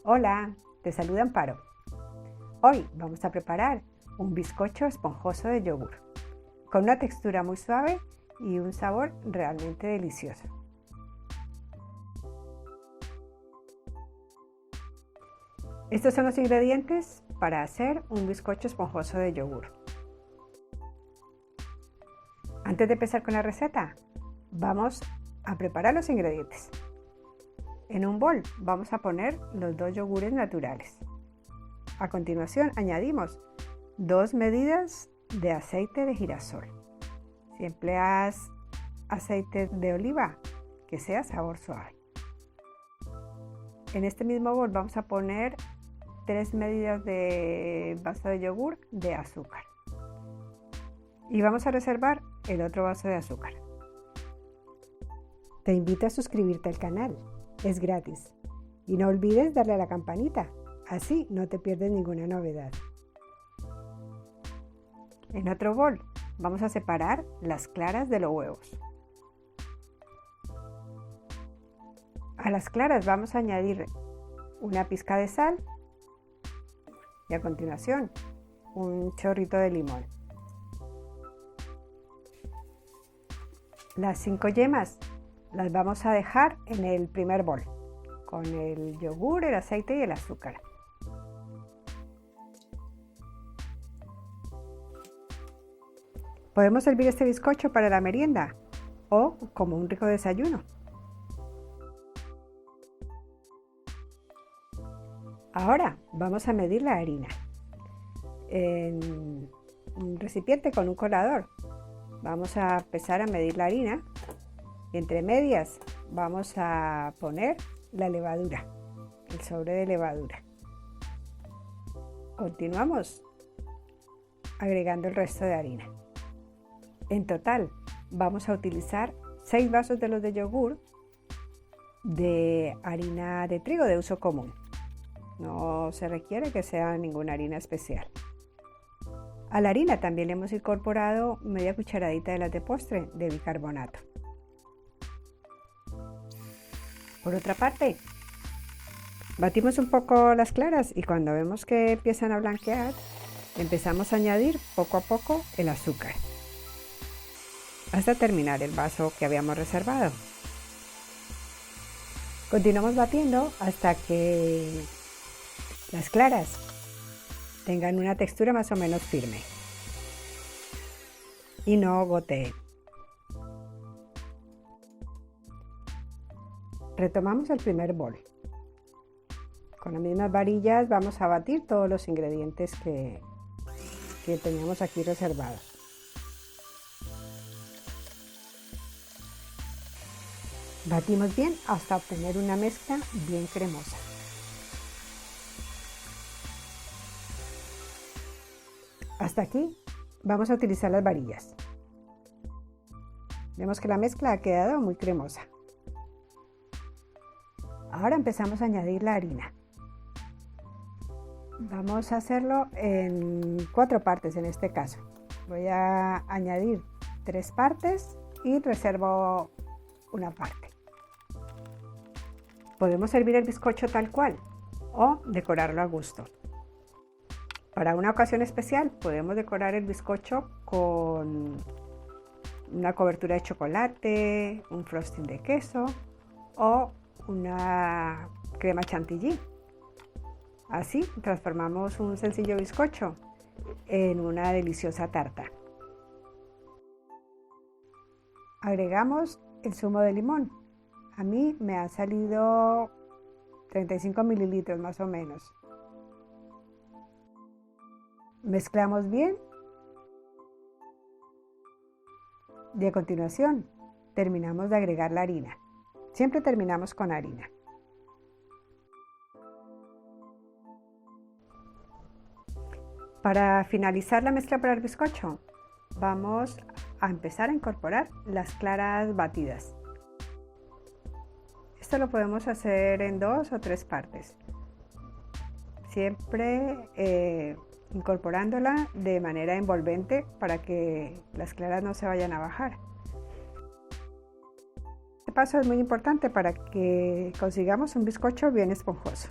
Hola, te saluda Amparo. Hoy vamos a preparar un bizcocho esponjoso de yogur, con una textura muy suave y un sabor realmente delicioso. Estos son los ingredientes para hacer un bizcocho esponjoso de yogur. Antes de empezar con la receta, vamos a preparar los ingredientes. En un bol vamos a poner los 2 yogures naturales. A continuación añadimos 2 medidas de aceite de girasol. Si empleas aceite de oliva, que sea sabor suave. En este mismo bol vamos a poner 3 medidas de vaso de yogur de azúcar. Y vamos a reservar el otro vaso de azúcar. Te invito a suscribirte al canal. Es gratis. Y no olvides darle a la campanita, así no te pierdes ninguna novedad. En otro bol vamos a separar las claras de los huevos. A las claras vamos a añadir una pizca de sal y a continuación un chorrito de limón. Las 5 yemas las vamos a dejar en el primer bol, con el yogur, el aceite y el azúcar. Podemos servir este bizcocho para la merienda o como un rico desayuno. Ahora vamos a medir la harina. En un recipiente con un colador vamos a empezar a medir la harina. Y entre medias vamos a poner la levadura, el sobre de levadura. Continuamos agregando el resto de harina. En total vamos a utilizar 6 vasos de los de yogur de harina de trigo de uso común. No se requiere que sea ninguna harina especial. A la harina también le hemos incorporado media cucharadita de las de postre de bicarbonato. Por otra parte, batimos un poco las claras y cuando vemos que empiezan a blanquear, empezamos a añadir poco a poco el azúcar hasta terminar el vaso que habíamos reservado. Continuamos batiendo hasta que las claras tengan una textura más o menos firme y no goteen. Retomamos el primer bol. Con las mismas varillas vamos a batir todos los ingredientes que teníamos aquí reservados. Batimos bien hasta obtener una mezcla bien cremosa. Hasta aquí vamos a utilizar las varillas. Vemos que la mezcla ha quedado muy cremosa. Ahora empezamos a añadir la harina. Vamos a hacerlo en 4 partes en este caso. Voy a añadir 3 partes y reservo una parte. Podemos servir el bizcocho tal cual o decorarlo a gusto. Para una ocasión especial podemos decorar el bizcocho con una cobertura de chocolate, un frosting de queso o una crema chantilly. Así transformamos un sencillo bizcocho en una deliciosa tarta. Agregamos el zumo de limón. A mí me ha salido 35 mililitros más o menos. Mezclamos bien y a continuación terminamos de agregar la harina. Siempre terminamos con harina. Para finalizar la mezcla para el bizcocho, vamos a empezar a incorporar las claras batidas. Esto lo podemos hacer en 2 o 3 partes. Siempre incorporándola de manera envolvente para que las claras no se vayan a bajar. Este paso es muy importante para que consigamos un bizcocho bien esponjoso.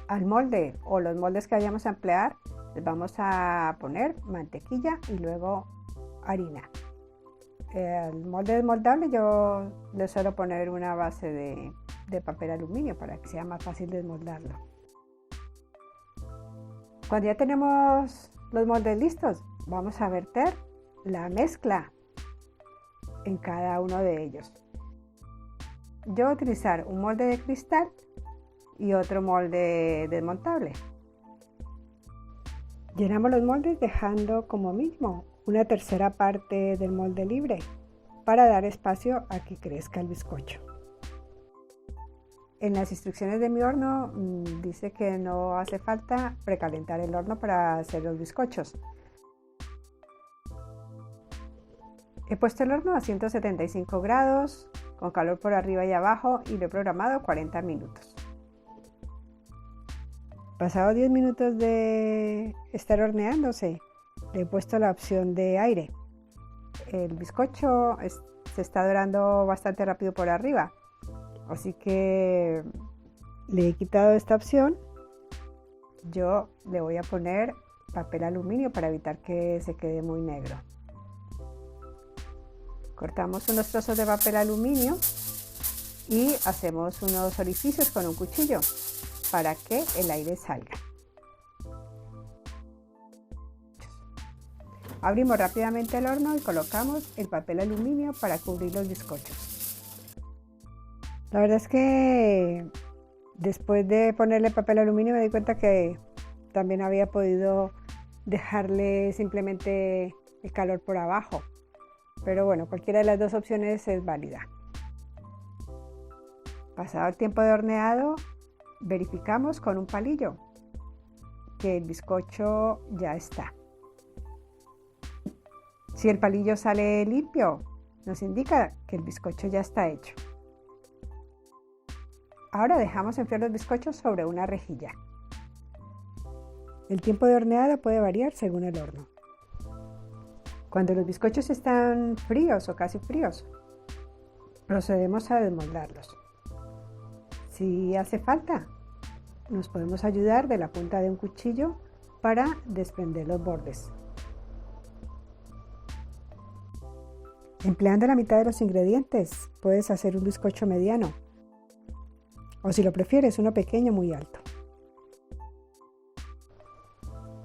Al molde o los moldes que vayamos a emplear les vamos a poner mantequilla y luego harina. El molde desmoldable yo le suelo poner una base de papel aluminio para que sea más fácil desmoldarlo. Cuando ya tenemos los moldes listos, vamos a verter la mezcla en cada uno de ellos. Yo voy a utilizar un molde de cristal y otro molde desmontable. Llenamos los moldes dejando como mínimo una tercera parte del molde libre para dar espacio a que crezca el bizcocho. En las instrucciones de mi horno dice que no hace falta precalentar el horno para hacer los bizcochos. He puesto el horno a 175 grados con calor por arriba y abajo y lo he programado 40 minutos. Pasados 10 minutos de estar horneándose, le he puesto la opción de aire. El bizcocho se está dorando bastante rápido por arriba, así que le he quitado esta opción. Yo le voy a poner papel aluminio para evitar que se quede muy negro. Cortamos unos trozos de papel aluminio y hacemos unos orificios con un cuchillo para que el aire salga. Abrimos rápidamente el horno y colocamos el papel aluminio para cubrir los bizcochos. La verdad es que después de ponerle papel aluminio me di cuenta que también había podido dejarle simplemente el calor por abajo. Pero bueno, cualquiera de las dos opciones es válida. Pasado el tiempo de horneado, verificamos con un palillo que el bizcocho ya está. Si el palillo sale limpio, nos indica que el bizcocho ya está hecho. Ahora dejamos enfriar los bizcochos sobre una rejilla. El tiempo de horneado puede variar según el horno. Cuando los bizcochos están fríos o casi fríos, procedemos a desmoldarlos. Si hace falta, nos podemos ayudar de la punta de un cuchillo para desprender los bordes. Empleando la mitad de los ingredientes, puedes hacer un bizcocho mediano, o si lo prefieres, uno pequeño muy alto.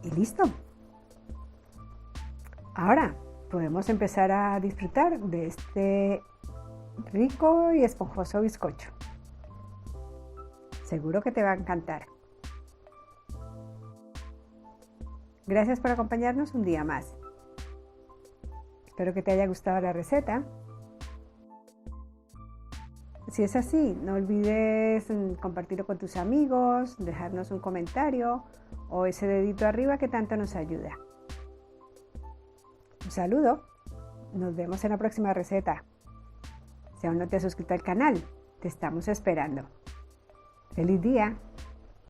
Y listo. Ahora podemos empezar a disfrutar de este rico y esponjoso bizcocho. Seguro que te va a encantar. Gracias por acompañarnos un día más. Espero que te haya gustado la receta. Si es así, no olvides compartirlo con tus amigos, dejarnos un comentario o ese dedito arriba que tanto nos ayuda. Un saludo, nos vemos en la próxima receta. Si aún no te has suscrito al canal, te estamos esperando. ¡Feliz día!